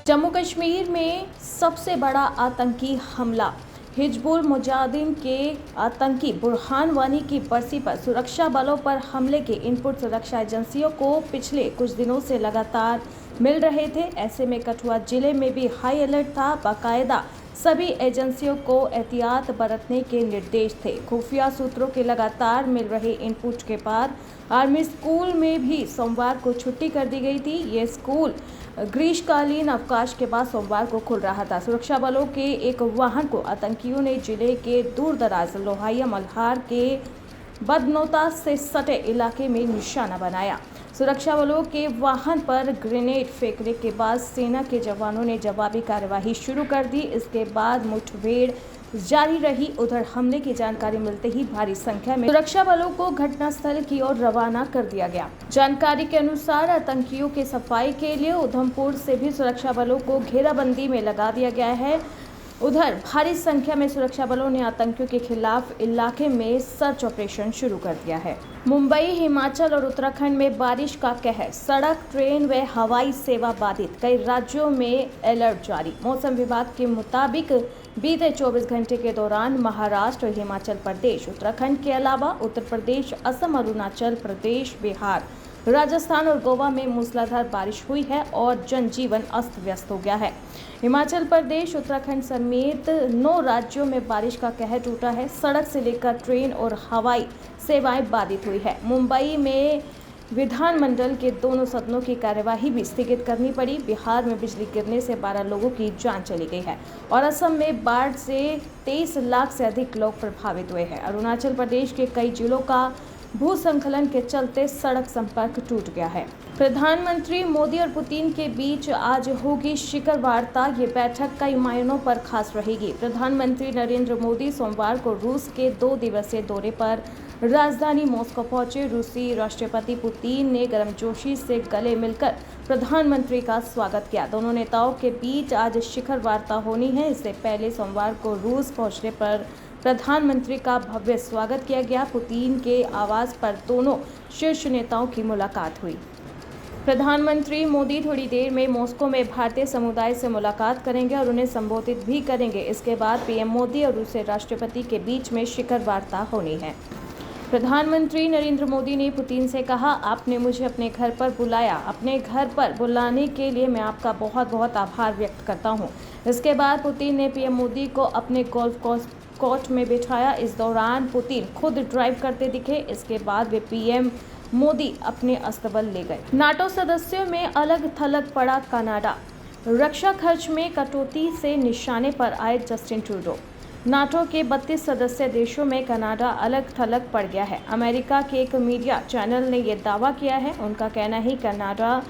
जम्मू कश्मीर में सबसे बड़ा आतंकी हमला। हिजबुल मुजाहिदीन के आतंकी बुरहान वानी की बरसी पर सुरक्षा बलों पर हमले के इनपुट सुरक्षा एजेंसियों को पिछले कुछ दिनों से लगातार मिल रहे थे। ऐसे में कठुआ जिले में भी हाई अलर्ट था। बाकायदा सभी एजेंसियों को एहतियात बरतने के निर्देश थे। खुफिया सूत्रों के लगातार मिल रहे इनपुट के बाद आर्मी स्कूल में भी सोमवार को छुट्टी कर दी गई थी। ये स्कूल ग्रीष्मकालीन अवकाश के बाद सोमवार को खुल रहा था। सुरक्षा बलों के एक वाहन को आतंकियों ने जिले के दूर दराज लोहाया मल्हार के बदनौता से सटे इलाके में निशाना बनाया। सुरक्षा बलों के वाहन पर ग्रेनेड फेंकने के बाद सेना के जवानों ने जवाबी कार्यवाही शुरू कर दी। इसके बाद मुठभेड़ जारी रही। उधर हमले की जानकारी मिलते ही भारी संख्या में सुरक्षा बलों को घटनास्थल की ओर रवाना कर दिया गया। जानकारी के अनुसार आतंकियों की सफाई के लिए उधमपुर से भी सुरक्षा बलों को घेराबंदी में लगा दिया गया है। उधर भारी संख्या में सुरक्षा बलों ने आतंकियों के खिलाफ इलाके में सर्च ऑपरेशन शुरू कर दिया है। मुंबई, हिमाचल और उत्तराखंड में बारिश का कहर। सड़क, ट्रेन व हवाई सेवा बाधित। कई राज्यों में अलर्ट जारी। मौसम विभाग के मुताबिक बीते 24 घंटे के दौरान महाराष्ट्र, हिमाचल प्रदेश, उत्तराखंड के अलावा उत्तर प्रदेश, असम, अरुणाचल प्रदेश, बिहार, राजस्थान और गोवा में मूसलाधार बारिश हुई है और जनजीवन अस्त व्यस्त हो गया है। हिमाचल प्रदेश, उत्तराखंड समेत 9 राज्यों में बारिश का कहर टूटा है। सड़क से लेकर ट्रेन और हवाई सेवाएं बाधित हुई है। मुंबई में विधानमंडल के दोनों सदनों की कार्यवाही भी स्थगित करनी पड़ी। बिहार में बिजली गिरने से 12 लोगों की जान चली गई है और असम में बाढ़ से 23 लाख से अधिक लोग प्रभावित हुए हैं। अरुणाचल प्रदेश के कई जिलों का भूस्खलन के चलते सड़क संपर्क टूट गया है। प्रधानमंत्री मोदी और पुतिन के बीच आज होगी शिखर वार्ता। ये बैठक कई मायनों पर खास रहेगी। प्रधानमंत्री नरेंद्र मोदी सोमवार को रूस के 2 दिवसीय दौरे पर राजधानी मॉस्को पहुंचे। रूसी राष्ट्रपति पुतिन ने गर्मजोशी से गले मिलकर प्रधानमंत्री का स्वागत किया। दोनों नेताओं के बीच आज शिखर वार्ता होनी है। इससे पहले सोमवार को रूस पहुंचने पर प्रधानमंत्री का भव्य स्वागत किया गया। पुतिन के आवास पर दोनों शीर्ष नेताओं की मुलाकात हुई। प्रधानमंत्री मोदी थोड़ी देर में मॉस्को में भारतीय समुदाय से मुलाकात करेंगे और उन्हें संबोधित भी करेंगे। इसके बाद पीएम मोदी और रूसी राष्ट्रपति के बीच में शिखर वार्ता होनी है। प्रधानमंत्री नरेंद्र मोदी ने पुतिन से कहा, आपने मुझे अपने घर पर बुलाया। अपने घर पर बुलाने के लिए मैं आपका बहुत बहुत आभार व्यक्त करता हूं। इसके बाद पुतिन ने पीएम मोदी को अपने गोल्फ कोर्ट में बिठाया। इस दौरान पुतिन खुद ड्राइव करते दिखे। इसके बाद वे पीएम मोदी अपने अस्तबल ले गए। नाटो सदस्यों में अलग थलग पड़ा कनाडा। रक्षा खर्च में कटौती से निशाने पर आए जस्टिन ट्रूडो। नाटो के 32 सदस्य देशों में कनाडा अलग थलग पड़ गया है। अमेरिका के एक मीडिया चैनल ने यह दावा किया है। उनका कहना है कनाडा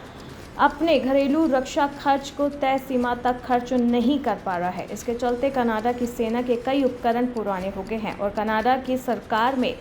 अपने घरेलू रक्षा खर्च को तय सीमा तक खर्च नहीं कर पा रहा है। इसके चलते कनाडा की सेना के कई उपकरण पुराने हो गए हैं और कनाडा की सरकार में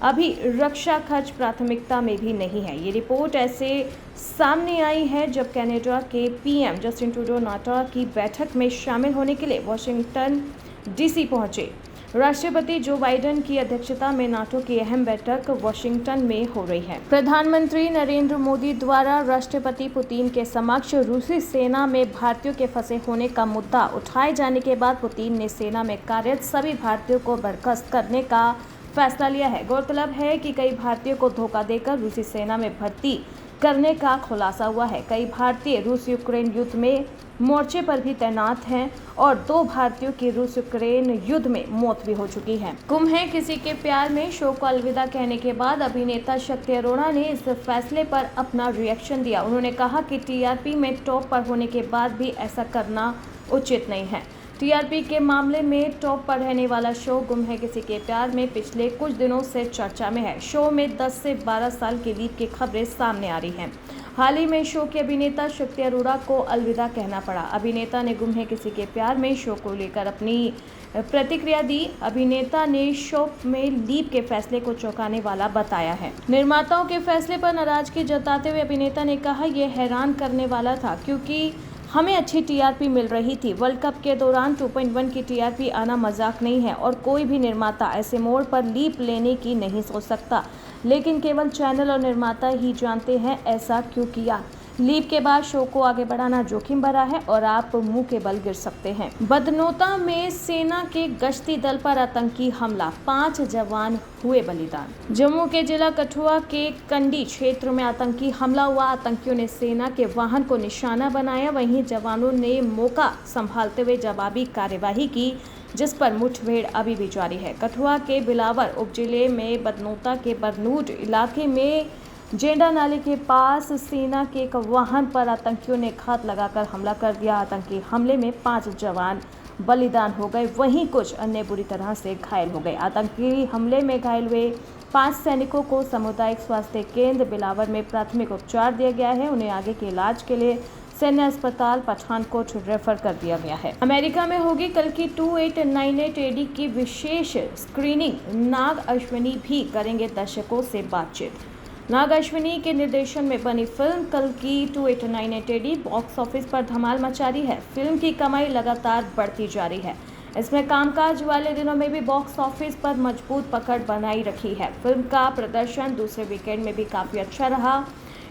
अभी रक्षा खर्च प्राथमिकता में भी नहीं है। ये रिपोर्ट ऐसे सामने आई है जब कनाडा के पीएम जस्टिन ट्रूडो नाटो की बैठक में शामिल होने के लिए वाशिंगटन डीसी पहुंचे। राष्ट्रपति जो बाइडेन की अध्यक्षता में नाटो की अहम बैठक वाशिंगटन में हो रही है। प्रधानमंत्री नरेंद्र मोदी द्वारा राष्ट्रपति पुतिन के समक्ष रूसी सेना में भारतीयों के फंसे होने का मुद्दा उठाए जाने के बाद पुतिन ने सेना में कार्यरत सभी भारतीयों को बर्खास्त करने का फैसला लिया है। गौरतलब है कि कई भारतीयों को धोखा देकर रूसी सेना में भर्ती करने का खुलासा हुआ है। कई भारतीय रूस यूक्रेन युद्ध में मोर्चे पर भी तैनात हैं और 2 भारतीयों की रूस यूक्रेन युद्ध में मौत भी हो चुकी है। गुम है किसी के प्यार में शो को अलविदा कहने के बाद अभिनेता शक्ति अरोड़ा ने इस फैसले पर अपना रिएक्शन दिया। उन्होंने कहा कि टीआरपी में टॉप पर होने के बाद भी ऐसा करना उचित नहीं है। टीआरपी के मामले में टॉप पर रहने वाला शो गुम है किसी के प्यार में पिछले कुछ दिनों से चर्चा में है। शो में 10 से 12 साल की लीड की खबरें सामने आ रही हैं। हाल ही में शो के अभिनेता शक्ति अरोड़ा को अलविदा कहना पड़ा। अभिनेता ने गुम है किसी के प्यार में शो को लेकर अपनी प्रतिक्रिया दी। अभिनेता ने शो में लीप के फैसले को चौंकाने वाला बताया है। निर्माताओं के फैसले पर नाराजगी जताते हुए अभिनेता ने कहा, यह हैरान करने वाला था क्योंकि हमें अच्छी टीआरपी मिल रही थी। वर्ल्ड कप के दौरान 2.1 की टीआरपी आना मजाक नहीं है और कोई भी निर्माता ऐसे मोड़ पर लीप लेने की नहीं सोच सकता। लेकिन केवल चैनल और निर्माता ही जानते हैं ऐसा क्यों किया। लीव के बाद शो को आगे बढ़ाना जोखिम भरा है और आप मुंह के बल गिर सकते हैं। बदनोता में सेना के गश्ती दल पर आतंकी हमला, 5 जवान हुए बलिदान। जम्मू के जिला कठुआ के कंडी क्षेत्र में आतंकी हमला हुआ। आतंकियों ने सेना के वाहन को निशाना बनाया, वहीं जवानों ने मौका संभालते हुए जवाबी कार्यवाही की, जिस पर मुठभेड़ अभी भी जारी है। कठुआ के बिलावर उपजिले में बदनोता के बरनूड इलाके में जेंडा नाले के पास सेना के एक वाहन पर आतंकियों ने घात लगाकर हमला कर दिया। आतंकी हमले में 5 जवान बलिदान हो गए, वहीं कुछ अन्य बुरी तरह से घायल हो गए। आतंकी हमले में घायल हुए 5 सैनिकों को सामुदायिक स्वास्थ्य केंद्र बिलावर में प्राथमिक उपचार दिया गया है। उन्हें आगे के इलाज के लिए सैन्य अस्पताल पठानकोट रेफर कर दिया गया है। अमेरिका में होगी कल की 2898 AD की विशेष स्क्रीनिंग। नाग अश्विनी भी करेंगे दर्शकों से बातचीत। नाग अश्विनी के निर्देशन में बनी फिल्म कल की 2898 AD बॉक्स ऑफिस पर धमाल मचा रही है। फिल्म की कमाई लगातार बढ़ती जा रही है। इसमें कामकाज वाले दिनों में भी बॉक्स ऑफिस पर मजबूत पकड़ बनाई रखी है। फिल्म का प्रदर्शन दूसरे वीकेंड में भी काफी अच्छा रहा।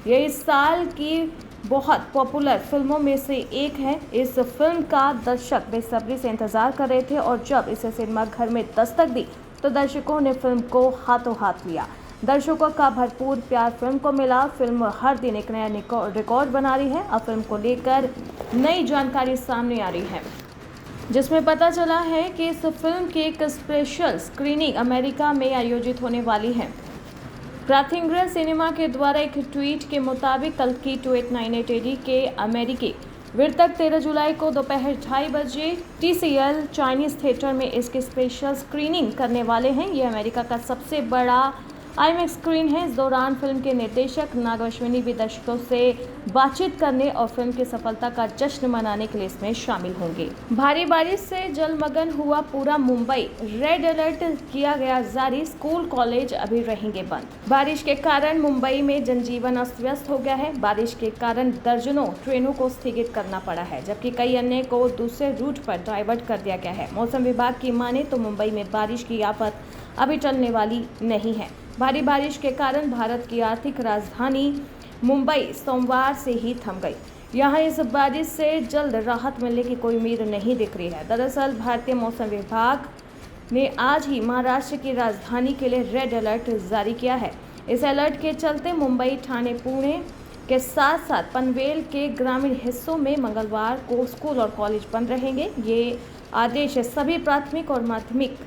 ये इस साल की बहुत पॉपुलर फिल्मों में से एक है। इस फिल्म का दर्शक बेसब्री से इंतजार कर रहे थे और जब इसे सिनेमाघर में दस्तक दी तो दर्शकों ने फिल्म को हाथों हाथ लिया। दर्शकों का भरपूर प्यार फिल्म को मिला। फिल्म हर दिन एक नया रिकॉर्ड बना रही है। अब फिल्म को लेकर नई जानकारी सामने आ रही है, जिसमें पता चला है कि इस फिल्म की एक स्पेशल स्क्रीनिंग अमेरिका में आयोजित होने वाली है। प्राथिंग्रा सिनेमा के द्वारा एक ट्वीट के मुताबिक कल की 2898 AD के अमेरिकी विर्तक 13 जुलाई को दोपहर 2:30 बजे TCL चाइनीज थिएटर में इसकी स्पेशल स्क्रीनिंग करने वाले हैं। ये अमेरिका का सबसे बड़ा IMAX स्क्रीन है। इस दौरान फिल्म के निर्देशक नाग अश्विनी भी दर्शकों से बातचीत करने और फिल्म की सफलता का जश्न मनाने के लिए इसमें शामिल होंगे। भारी बारिश से जलमग्न हुआ पूरा मुंबई, रेड अलर्ट किया गया जारी। स्कूल कॉलेज अभी रहेंगे बंद। बारिश के कारण मुंबई में जनजीवन अस्त व्यस्त हो गया है। बारिश के कारण दर्जनों ट्रेनों को स्थगित करना पड़ा है, जबकि कई अन्य को दूसरे रूट पर डाइवर्ट कर दिया गया है। मौसम विभाग की माने तो मुंबई में बारिश की आफत अभी टलने वाली नहीं है। भारी बारिश के कारण भारत की आर्थिक राजधानी मुंबई सोमवार से ही थम गई। यहाँ इस बारिश से जल्द राहत मिलने की कोई उम्मीद नहीं दिख रही है। दरअसल भारतीय मौसम विभाग ने आज ही महाराष्ट्र की राजधानी के लिए रेड अलर्ट जारी किया है। इस अलर्ट के चलते मुंबई, ठाणे, पुणे के साथ साथ पनवेल के ग्रामीण हिस्सों में मंगलवार को स्कूल और कॉलेज बंद रहेंगे। ये आदेश सभी प्राथमिक और माध्यमिक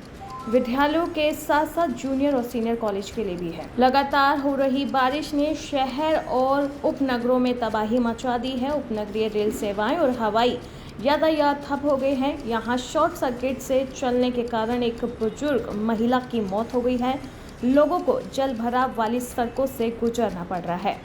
विद्यालयों के साथ साथ जूनियर और सीनियर कॉलेज के लिए भी है। लगातार हो रही बारिश ने शहर और उपनगरों में तबाही मचा दी है। उपनगरीय रेल सेवाएं और हवाई यातायात ठप हो गए हैं। यहाँ शॉर्ट सर्किट से चलने के कारण एक बुजुर्ग महिला की मौत हो गई है। लोगों को जल भराव वाली सड़कों से गुजरना पड़ रहा है।